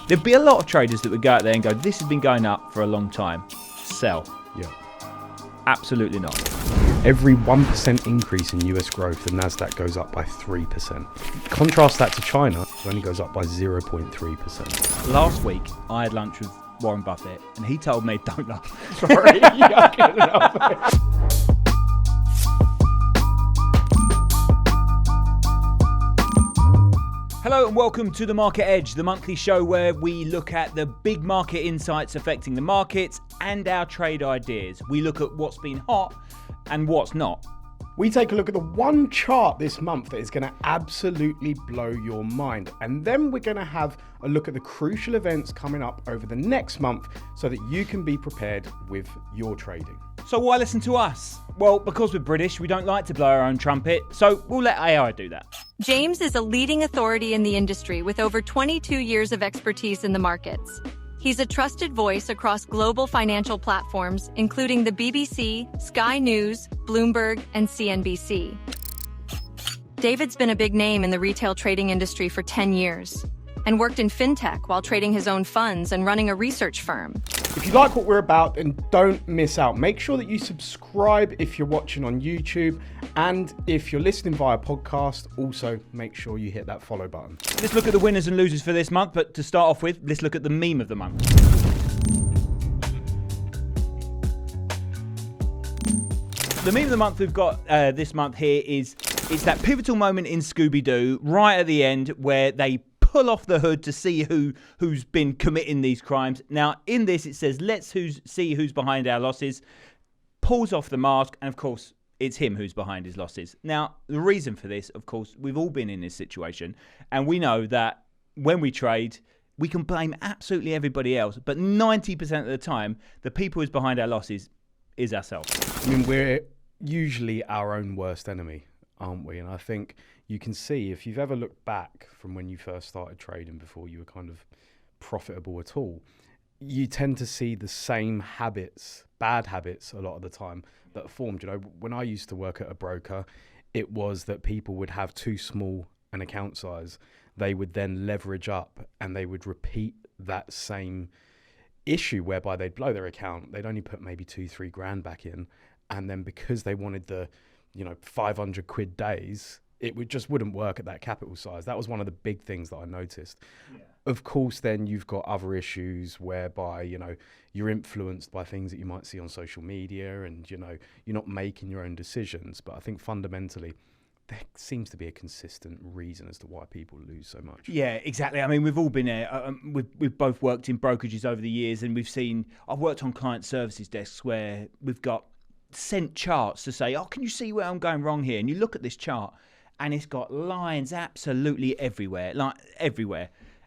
There'd be a lot of traders that would go out there and go, this has been going up for a long time. Sell. Yeah. Absolutely not. Every 1% increase in US growth, the NASDAQ goes up by 3%. Contrast that to China, it only goes up by 0.3%. Last week, I had lunch with Warren Buffett, and he told me, don't laugh. Sorry. I couldn't help it. Hello and welcome to The Market Edge, the monthly show where we look at the big market insights affecting the markets and our trade ideas. We look at what's been hot and what's not. We take a look at the one chart this month that is going to absolutely blow your mind. And then we're going to have a look at the crucial events coming up over the next month so that you can be prepared with your trading. So why listen to us? Well, because we're British, we don't like to blow our own trumpet, so we'll let AI do that. James is a leading authority in the industry with over 22 years of expertise in the markets. He's a trusted voice across global financial platforms, including the BBC, Sky News, Bloomberg, and CNBC. David's been a big name in the retail trading industry for 10 years and worked in fintech while trading his own funds and running a research firm. If you like what we're about, then don't miss out. Make sure that you subscribe if you're watching on YouTube, and if you're listening via podcast, also make sure you hit that follow button. Let's look at the winners and losers for this month, but to start off with, let's look at the meme of the month. The meme of the month we've got this month here is it's that pivotal moment in Scooby-Doo right at the end where they pull off the hood to see who's been committing these crimes. Now, in this, it says, let's see who's behind our losses. Pulls off the mask, and of course, it's him who's behind his losses. Now, the reason for this, of course, we've all been in this situation, and we know that when we trade, we can blame absolutely everybody else, but 90% of the time, the people who's behind our losses is ourselves. I mean, we're usually our own worst enemy, aren't we? And I think you can see, if you've ever looked back from when you first started trading before you were kind of profitable at all, you tend to see the same habits, bad habits a lot of the time that are formed. You know, when I used to work at a broker, it was that people would have too small an account size. They would then leverage up and they would repeat that same issue whereby they'd blow their account. They'd only put maybe $2-3 grand back in. And then because they wanted the, 500 quid days, it wouldn't work at that capital size. That was one of the big things that I noticed. Yeah. Of course, then you've got other issues whereby, you're influenced by things that you might see on social media and, you're not making your own decisions. But I think fundamentally, there seems to be a consistent reason as to why people lose so much. Yeah, exactly. I mean, we've all been there. We've both worked in brokerages over the years, and I've worked on client services desks where we've got sent charts to say, can you see where I'm going wrong here? And you look at this chart, and it's got lines absolutely everywhere,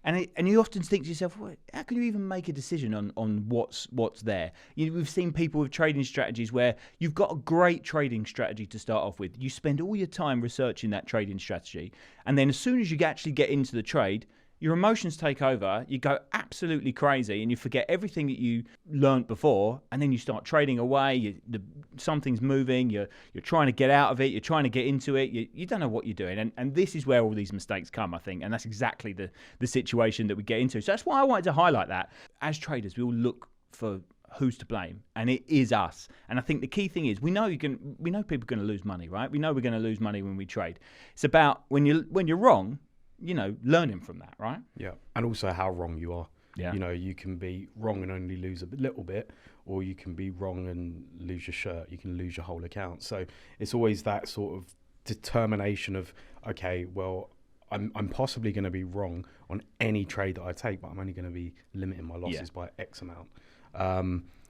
And you often think to yourself, well, how can you even make a decision on what's there? We've seen people with trading strategies where you've got a great trading strategy to start off with. You spend all your time researching that trading strategy. And then as soon as you actually get into the trade, your emotions take over, you go absolutely crazy, and you forget everything that you learned before, and then you start trading away, something's moving, you're trying to get out of it, you're trying to get into it, you don't know what you're doing, and this is where all these mistakes come, I think, and that's exactly the situation that we get into. So that's why I wanted to highlight that. As traders, we all look for who's to blame, and it is us. And I think the key thing is we know people are going to lose money, right? We know we're going to lose money when we trade. It's about when you're wrong, learning from that, right? Yeah, and also how wrong you are. Yeah. You can be wrong and only lose a little bit, or you can be wrong and lose your shirt. You can lose your whole account. So it's always that sort of determination of, okay, well, I'm possibly going to be wrong on any trade that I take, but I'm only going to be limiting my losses by X amount.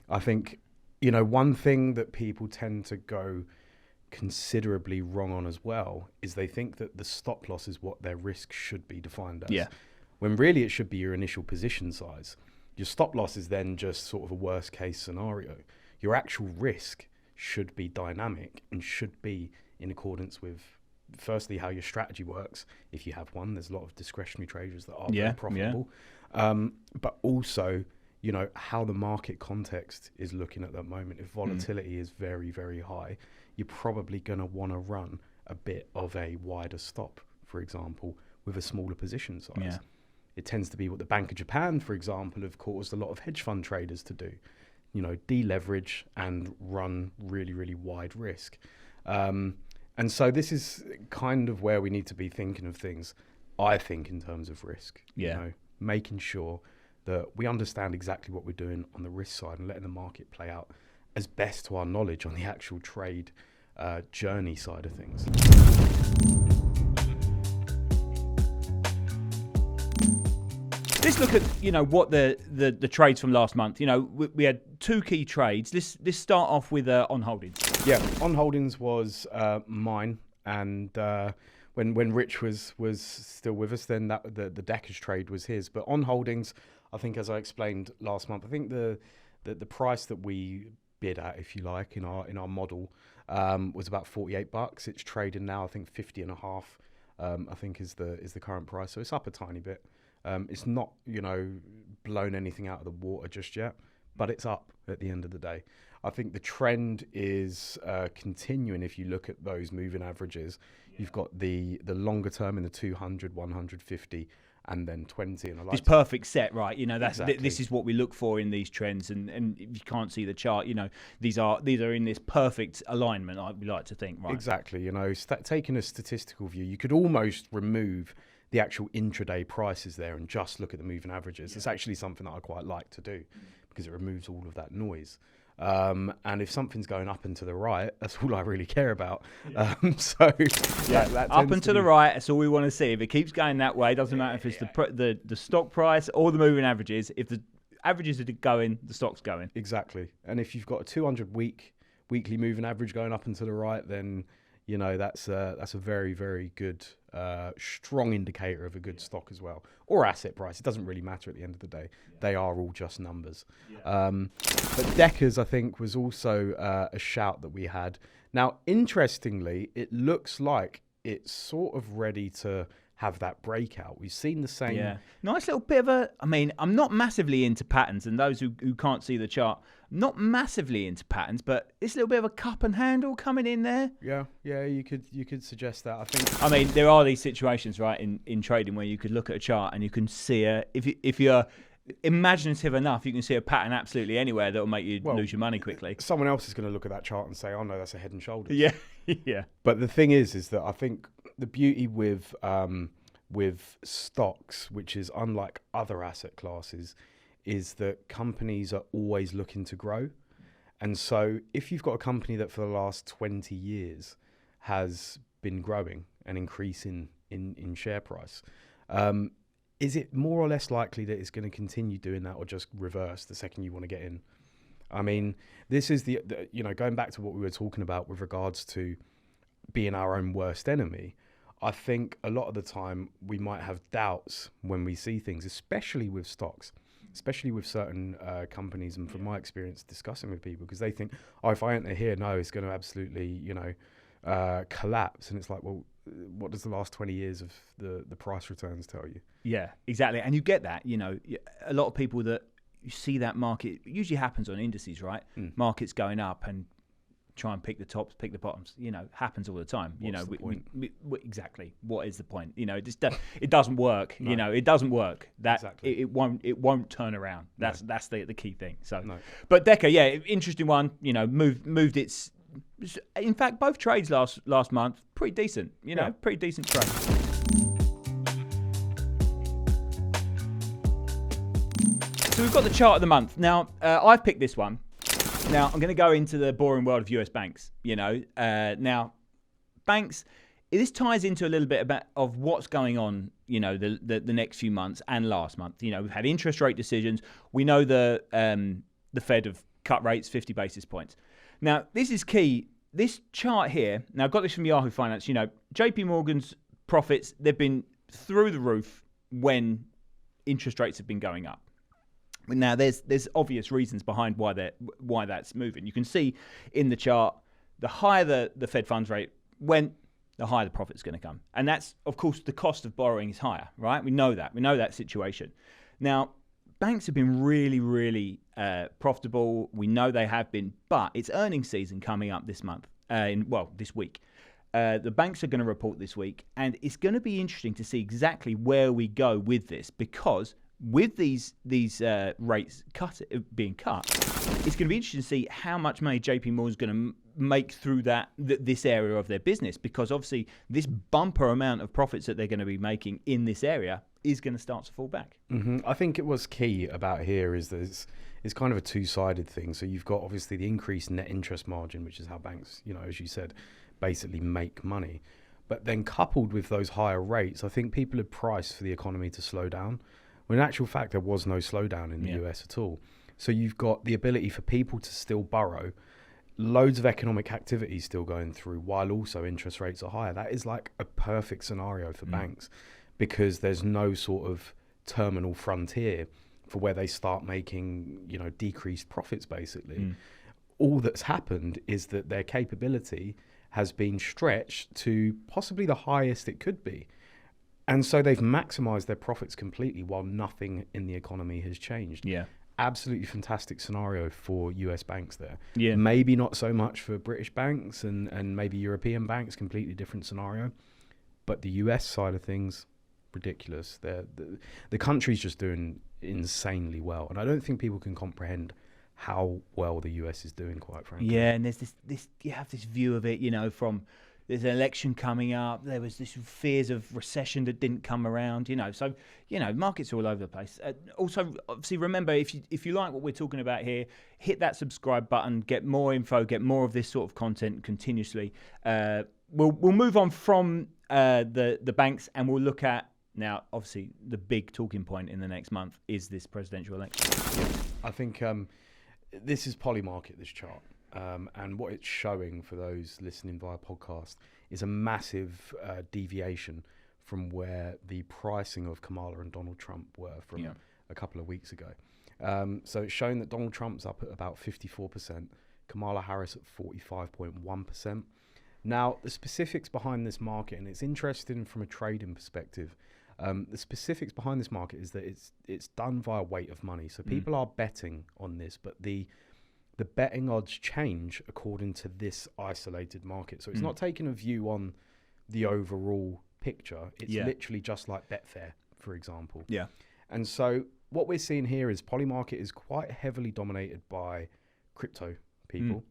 I think, one thing that people tend to go considerably wrong on as well is they think that the stop loss is what their risk should be defined as. Yeah. When really it should be your initial position size. Your stop loss is then just sort of a worst case scenario. Your actual risk should be dynamic and should be in accordance with, firstly, how your strategy works. If you have one, there's a lot of discretionary traders that are very profitable. Yeah. But also, how the market context is looking at that moment. If volatility is very, very high, you're probably going to want to run a bit of a wider stop, for example, with a smaller position size. Yeah. it tends to be what the Bank of Japan, for example, have caused a lot of hedge fund traders to do. Deleverage and run really, really wide risk. And so this is kind of where we need to be thinking of things, I think, in terms of risk. Making sure that we understand exactly what we're doing on the risk side and letting the market play out as best to our knowledge on the actual trade journey side of things. Let's look at what the trades from last month. We had two key trades. Let's start off with on holdings. Yeah, on holdings was mine, and when Rich was still with us, then the Deckers trade was his. But on holdings, I think, as I explained last month, I think the price that we bid at, if you like, in our model was about $48. It's trading now, I think 50.5. I think is the current price. So it's up a tiny bit. It's not, blown anything out of the water just yet, but it's up at the end of the day. I think the trend is continuing. If you look at those moving averages, you've got the longer term in the 200, 150, and then 20. And this perfect set, right? That's exactly. This is what we look for in these trends. And if you can't see the chart, these are in this perfect alignment. We like to think, right? Exactly. Taking a statistical view, you could almost remove the actual intraday prices there and just look at the moving averages. It's actually something that I quite like to do because it removes all of that noise. And if something's going up and to the right, that's all I really care about. That up and to the right, that's all we want to see. If it keeps going that way, it doesn't matter if it's the stock price or the moving averages. If the averages are going, the stock's going. Exactly. And if you've got a 200 weekly moving average going up and to the right, then that's a very, very good, strong indicator of a good stock as well, or asset price. It doesn't really matter at the end of the day. They are all just numbers. But Deckers, I think, was also a shout that we had. Now, interestingly, it looks like it's sort of ready to have that breakout. We've seen the same. Yeah. Nice little bit of I'm not massively into patterns, and those who can't see the chart, not massively into patterns, but this little bit of a cup and handle coming in there. Yeah, you could suggest that. I think. There are these situations, right, in trading where you could look at a chart and you can see if you're imaginative enough, you can see a pattern absolutely anywhere that will make you lose your money quickly. Someone else is going to look at that chart and say, "Oh no, that's a Head and Shoulders." Yeah, yeah. But the thing is that I think the beauty with stocks, which is unlike other asset classes, is that companies are always looking to grow. And so if you've got a company that for the last 20 years has been growing and increasing in share price, is it more or less likely that it's going to continue doing that or just reverse the second you want to get in? This is the going back to what we were talking about with regards to being our own worst enemy. I think a lot of the time we might have doubts when we see things, especially with stocks, especially with certain companies. And from my experience discussing with people, because they think, if I enter here, no, it's going to absolutely, collapse. And it's like, well, what does the last 20 years of the price returns tell you? Yeah, exactly. And you get that, a lot of people that you see that market, it usually happens on indices, right? Markets going up and try and pick the tops, pick the bottoms. Happens all the time. What's the point? Exactly. What is the point? It doesn't work. No. It doesn't work. Exactly. It won't turn around. That's the key thing. So, no. But Decker, interesting one. Moved its. In fact, both trades last month pretty decent. Pretty decent trade. So we've got the chart of the month. Now, I've picked this one. Now, I'm going to go into the boring world of US banks. Now, banks, this ties into a little bit of what's going on, the next few months and last month. We've had interest rate decisions. We know the Fed have cut rates 50 basis points. Now, this is key. This chart here, now I've got this from Yahoo Finance. JP Morgan's profits, they've been through the roof when interest rates have been going up. Now, there's obvious reasons behind why that's moving. You can see in the chart, the higher the Fed funds rate went, the higher the profit's going to come. And that's, of course, the cost of borrowing is higher, right? We know that. We know that situation. Now, banks have been really, really profitable. We know they have been, but it's earnings season coming up this month, this week. The banks are going to report this week, and it's going to be interesting to see exactly where we go with this, because with these rates being cut, it's going to be interesting to see how much money JP Morgan is going to make through this area of their business, because obviously this bumper amount of profits that they're going to be making in this area is going to start to fall back. Mm-hmm. I think it was key about here is that it's kind of a two-sided thing. So you've got obviously the increased net interest margin, which is how banks, as you said, basically make money. But then coupled with those higher rates, I think people had priced for the economy to slow down. When in actual fact, there was no slowdown in the US at all. So you've got the ability for people to still borrow, loads of economic activity still going through, while also interest rates are higher. That is like a perfect scenario for banks, because there's no sort of terminal frontier for where they start making, decreased profits, basically. All that's happened is that their capability has been stretched to possibly the highest it could be. And so they've maximized their profits completely while nothing in the economy has changed. Yeah. Absolutely fantastic scenario for US banks there. Yeah. Maybe not so much for British banks and maybe European banks, completely different scenario. But the US side of things, ridiculous. The country's just doing insanely well. And I don't think people can comprehend how well the US is doing, quite frankly. Yeah, and there's this you have this view of it, from there's an election coming up. There was this fears of recession that didn't come around, So, markets are all over the place. Also, obviously, remember, if you like what we're talking about here, hit that subscribe button, get more info, get more of this sort of content continuously. We'll move on from the banks, and we'll look at, now, obviously, the big talking point in the next month is this presidential election. I think this is Polymarket, this chart. And what it's showing for those listening via podcast is a massive deviation from where the pricing of Kamala and Donald Trump were from a couple of weeks ago. So it's showing that Donald Trump's up at about 54%, Kamala Harris at 45.1%. Now, the specifics behind this market, and it's interesting from a trading perspective, the specifics behind this market is that it's done via weight of money. So people are betting on this, but the betting odds change according to this isolated market. So it's not taking a view on the overall picture. It's literally just like Betfair, for example. Yeah. And so what we're seeing here is Polymarket is quite heavily dominated by crypto people.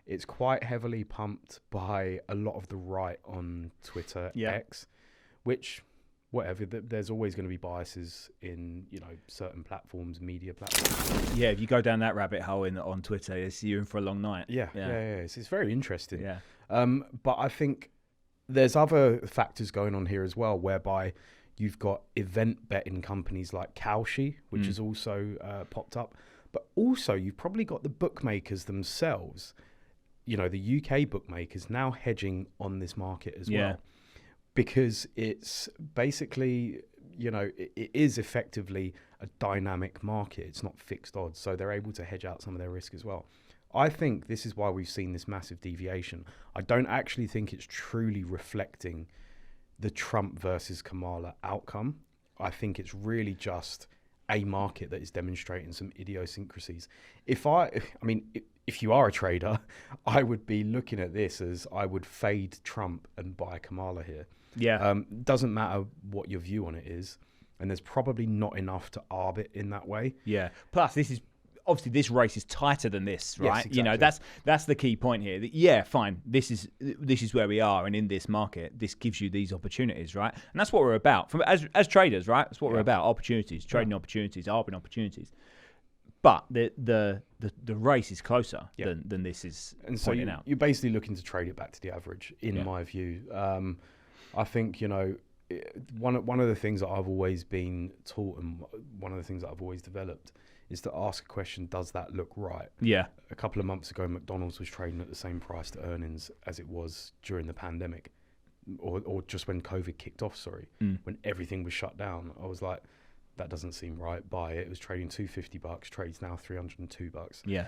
It's quite heavily pumped by a lot of the right on Twitter, X, which... whatever, there's always going to be biases in, certain platforms, media platforms. Yeah, if you go down that rabbit hole on Twitter, you're in for a long night. Yeah. It's very interesting. Yeah. But I think there's other factors going on here as well, whereby you've got event betting companies like Kalshi, which has also popped up. But also you've probably got the bookmakers themselves, the UK bookmakers now hedging on this market as well. Because it's basically, it is effectively a dynamic market. It's not fixed odds. So they're able to hedge out some of their risk as well. I think this is why we've seen this massive deviation. I don't actually think it's truly reflecting the Trump versus Kamala outcome. I think it's really just a market that is demonstrating some idiosyncrasies. If you are a trader, I would be looking at this as I would fade Trump and buy Kamala here. Yeah. Doesn't matter what your view on it is. And there's probably not enough to arb it in that way. Yeah. Plus, this race is tighter than this, right? Yes, exactly. That's the key point here. Fine. This is where we are, and in this market, this gives you these opportunities, right? And that's what we're about. As traders, right? That's what we're about. Opportunities, trading opportunities, arbing opportunities. But the race is closer than this is and so pointing out. You're basically looking to trade it back to the average, in my view. I think, one of the things that I've always been taught and one of the things that I've always developed is to ask a question, does that look right? Yeah. A couple of months ago, McDonald's was trading at the same price to earnings as it was during the pandemic or just when COVID kicked off, when everything was shut down. I was like, that doesn't seem right. Buy it. It was trading $250, trades now $302. Yeah.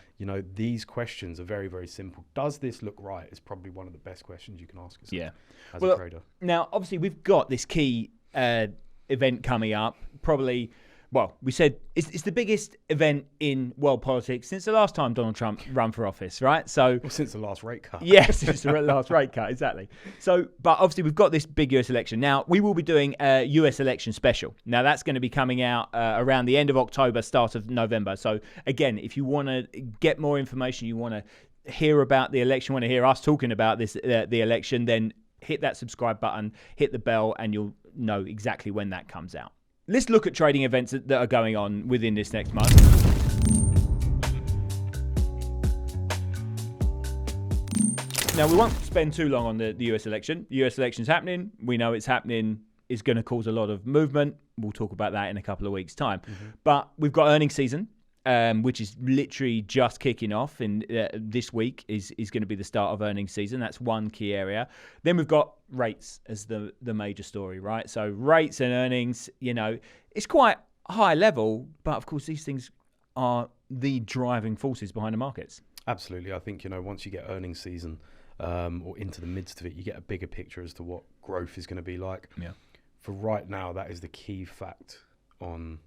These questions are very, very simple. Does this look right? Is probably one of the best questions you can ask yourself as a trader. Now, obviously, we've got this key event coming up. Probably well, we said it's the biggest event in world politics since the last time Donald Trump ran for office, right? So, Well, since the last rate cut. yes, since the last rate cut, exactly. So, but obviously we've got this big US election. Now, we will be doing a US election special. Now, that's going to be coming out around the end of October, start of November. So, again, if you want to get more information, you want to hear about the election, want to hear us talking about this, the election, then hit that subscribe button, hit the bell, and you'll know exactly when that comes out. Let's look at trading events that are going on within this next month. Now, we won't spend too long on the US election. The US election's happening. We know it's happening. It's going to cause a lot of movement. We'll talk about that in a couple of weeks' time. But we've got earnings season, which is literally just kicking off. And this week is going to be the start of earnings season. That's one key area. Then we've got rates as the major story, right? So rates and earnings, it's quite high level, but of course these things are the driving forces behind the markets. Absolutely. I think, once you get earnings season or into the midst of it, you get a bigger picture as to what growth is going to be like. Yeah. For right now, that is the key fact on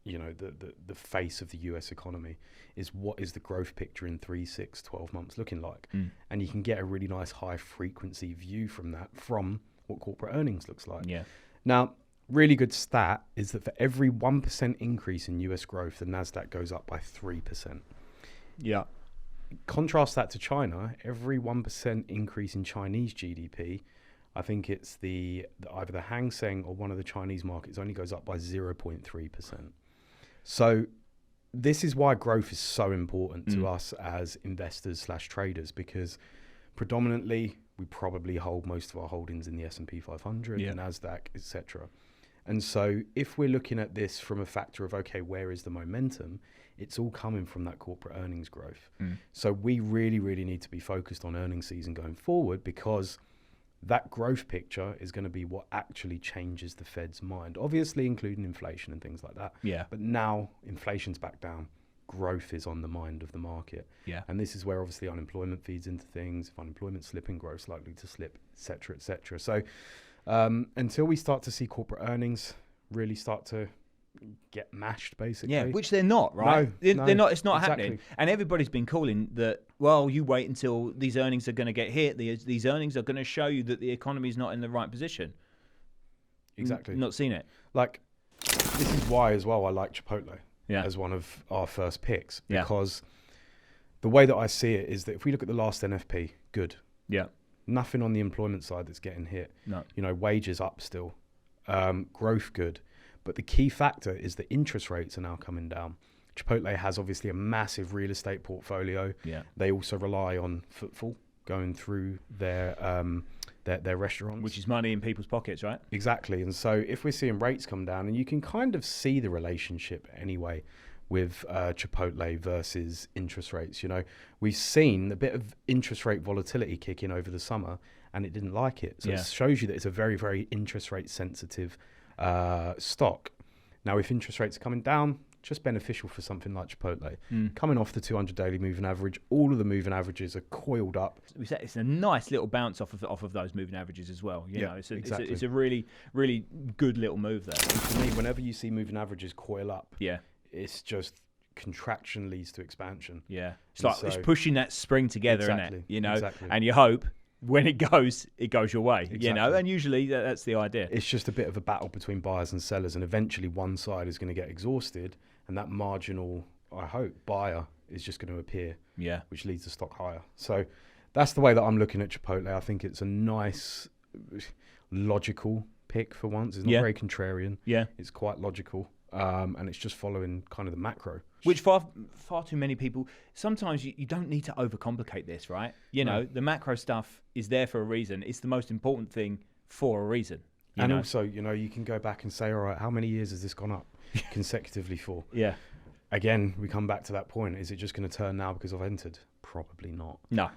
the face of the US economy is what is the growth picture in 3, 6, 12 months looking like. And you can get a really nice high frequency view from that, from what corporate earnings looks like. Yeah. Now, really good stat is that for every 1% increase in US growth, the NASDAQ goes up by 3%. Yeah. Contrast that to China, every 1% increase in Chinese GDP, I think it's either the Hang Seng or one of the Chinese markets only goes up by 0.3%. So this is why growth is so important to us as investors / traders, because predominantly we probably hold most of our holdings in the S&P 500, the NASDAQ, etc. And so if we're looking at this from a factor of, okay, where is the momentum? It's all coming from that corporate earnings growth. So we really, really need to be focused on earnings season going forward, because that growth picture is going to be what actually changes the Fed's mind, obviously including inflation and things like that. Yeah. But now inflation's back down. Growth is on the mind of the market. Yeah. And this is where obviously unemployment feeds into things. If unemployment's slipping, growth's likely to slip, et cetera, et cetera. So until we start to see corporate earnings really start to get mashed, basically. Yeah, which they're not, right? No, they're not. It's not exactly. happening. And everybody's been calling that, well, you wait until these earnings are going to get hit. These earnings are going to show you that the economy is not in the right position. Exactly. Not seen it. Like, this is why as well I like Chipotle as one of our first picks, Yeah. because the way that I see it is that if we look at the last NFP, good. Yeah. Nothing on the employment side that's getting hit. No. Wages up still. Growth good. But the key factor is that interest rates are now coming down. Chipotle has obviously a massive real estate portfolio. Yeah. They also rely on footfall going through their restaurants. Which is money in people's pockets, right? Exactly. And so if we're seeing rates come down, and you can kind of see the relationship anyway with Chipotle versus interest rates. We've seen a bit of interest rate volatility kick in over the summer, and it didn't like it. So it shows you that it's a very, very interest rate sensitive stock. Now, if interest rates are coming down, just beneficial for something like Chipotle. Coming off the 200 daily moving average, all of the moving averages are coiled up. We said it's a nice little bounce off of those moving averages as well. Exactly. It's a really, really good little move there. And for me, whenever you see moving averages coil up, Yeah. it's just contraction leads to expansion. Yeah. It's And like so- it's pushing that spring together, Exactly, isn't it? exactly. And you hope when it goes your way, Exactly. and usually that's the idea. It's just a bit of a battle between buyers and sellers, and eventually one side is going to get exhausted, and that marginal, I hope, buyer is just going to appear, Yeah. which leads the stock higher. So that's the way that I'm looking at Chipotle. I think it's a nice, logical pick for once. It's not very contrarian. Yeah. It's quite logical, and it's just following kind of the macro. Which far too many people, sometimes you don't need to overcomplicate this, right? The macro stuff is there for a reason. It's the most important thing for a reason. Also, you can go back and say, all right, how many years has this gone up consecutively for? Yeah. Again, we come back to that point. Is it just going to turn now because I've entered? Probably not. No.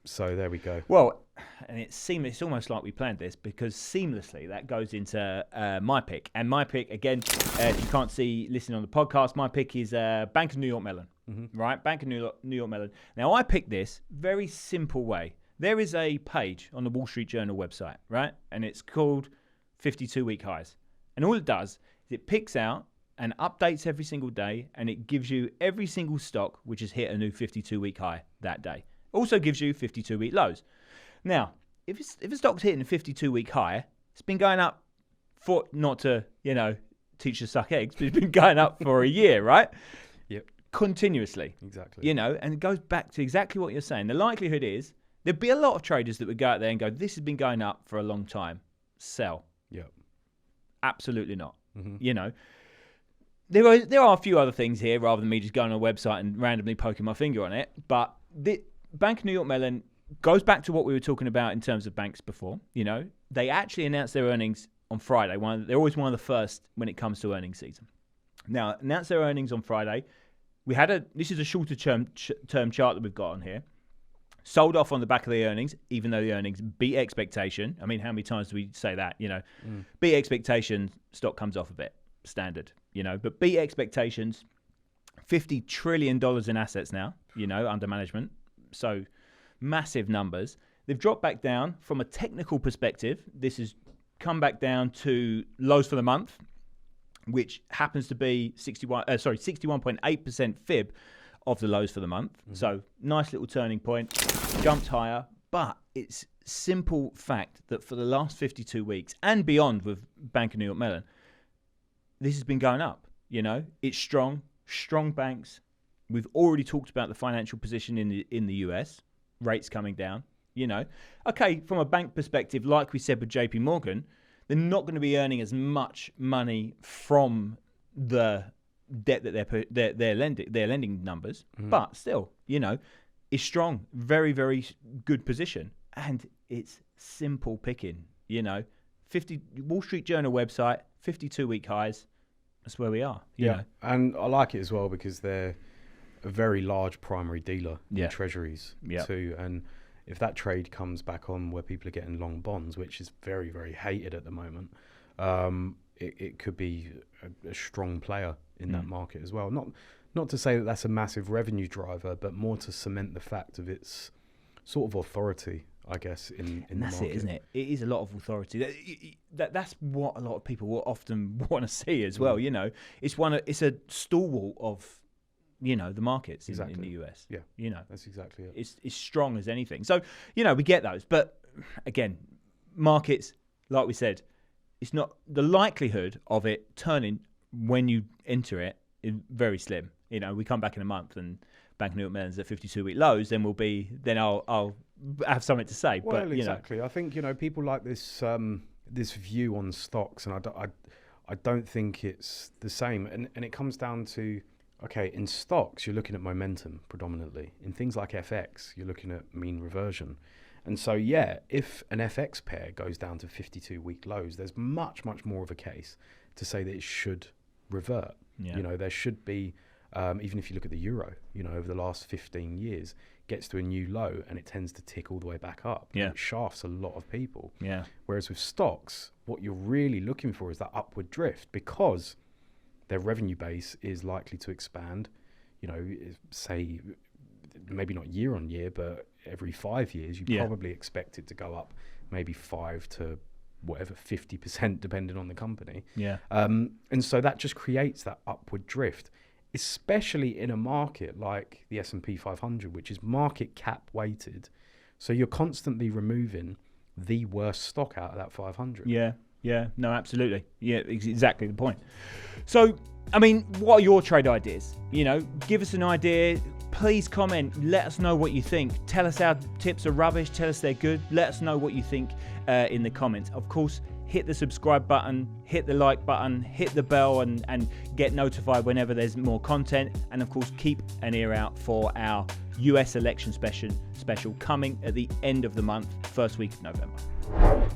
So there we go. Well, and it's almost like we planned this, because seamlessly that goes into my pick. And my pick, again, if you can't see listening on the podcast, my pick is Bank of New York Mellon, right? Bank of New York Mellon. Now, I picked this very simple way. There is a page on the Wall Street Journal website, right? And it's called 52-week highs. And all it does It picks out and updates every single day, and it gives you every single stock which has hit a new 52-week high that day. Also gives you 52-week lows. Now, if a stock's hitting a 52-week high, it's been going up for, not to, teach you to suck eggs, but it's been going up for a year, right? Yep. Continuously. Exactly. And it goes back to exactly what you're saying. The likelihood is there'd be a lot of traders that would go out there and go, this has been going up for a long time. Sell. Yep. Absolutely not. There are a few other things here rather than me just going on a website and randomly poking my finger on it. But the Bank of New York Mellon goes back to what we were talking about in terms of banks before. They actually announced their earnings on Friday. They're always one of the first when it comes to earnings season. Now, announced their earnings on Friday. This is a shorter term chart that we've got on here. Sold off on the back of the earnings, even though the earnings beat expectation. I mean, how many times do we say that? Beat expectation, stock comes off a bit. Standard, but beat expectations. $50 trillion in assets now, under management. So massive numbers. They've dropped back down from a technical perspective. This has come back down to lows for the month, which happens to be 61.8% fib of the lows for the month. So nice little turning point, jumped higher, but it's simple fact that for the last 52 weeks and beyond with Bank of New York Mellon, this has been going up. It's strong banks. We've already talked about the financial position in the US, rates coming down. Okay, from a bank perspective, like we said with JP Morgan, they're not going to be earning as much money from the debt that they're lending numbers, but still, it's strong, very, very good position, and it's simple picking. 50 Wall Street Journal website, 52-week highs. That's where we are. You know. And I like it as well because they're a very large primary dealer in treasuries too. And if that trade comes back on where people are getting long bonds, which is very, very hated at the moment, it could be a strong player in that market as well. Not to say that that's a massive revenue driver, but more to cement the fact of its sort of authority, I guess, in the market. That's it, isn't it? It is a lot of authority. That's what a lot of people will often want to see as well. It's a stalwart of the markets in the US. Yeah, that's exactly it. It's strong as anything. So we get those, but again, markets, like we said, it's not the likelihood of it turning when you enter it is very slim. We come back in a month and Bank of New York Mellon's at 52-week lows, then I'll have something to say. Well, but, exactly. I think people like this this view on stocks, and I don't think it's the same. And it comes down to, okay, in stocks you're looking at momentum predominantly. In things like FX, you're looking at mean reversion. And so if an FX pair goes down to 52-week lows, there's much, much more of a case to say that it should revert. There should be. Even if you look at the euro, over the last 15 years, gets to a new low and it tends to tick all the way back up. It shafts a lot of people. Whereas with stocks, what you're really looking for is that upward drift because their revenue base is likely to expand, say, maybe not year on year, but every 5 years, you probably expect it to go up maybe 5 to whatever 50% depending on the company. And so that just creates that upward drift, especially in a market like the S&P 500, which is market cap weighted. So you're constantly removing the worst stock out of that 500. No, absolutely. Exactly the point. So, what are your trade ideas? Give us an idea. Please comment. Let us know what you think. Tell us our tips are rubbish. Tell us they're good. Let us know what you think in the comments. Of course, hit the subscribe button, hit the like button, hit the bell and get notified whenever there's more content. And of course, keep an ear out for our US election special coming at the end of the month, first week of November.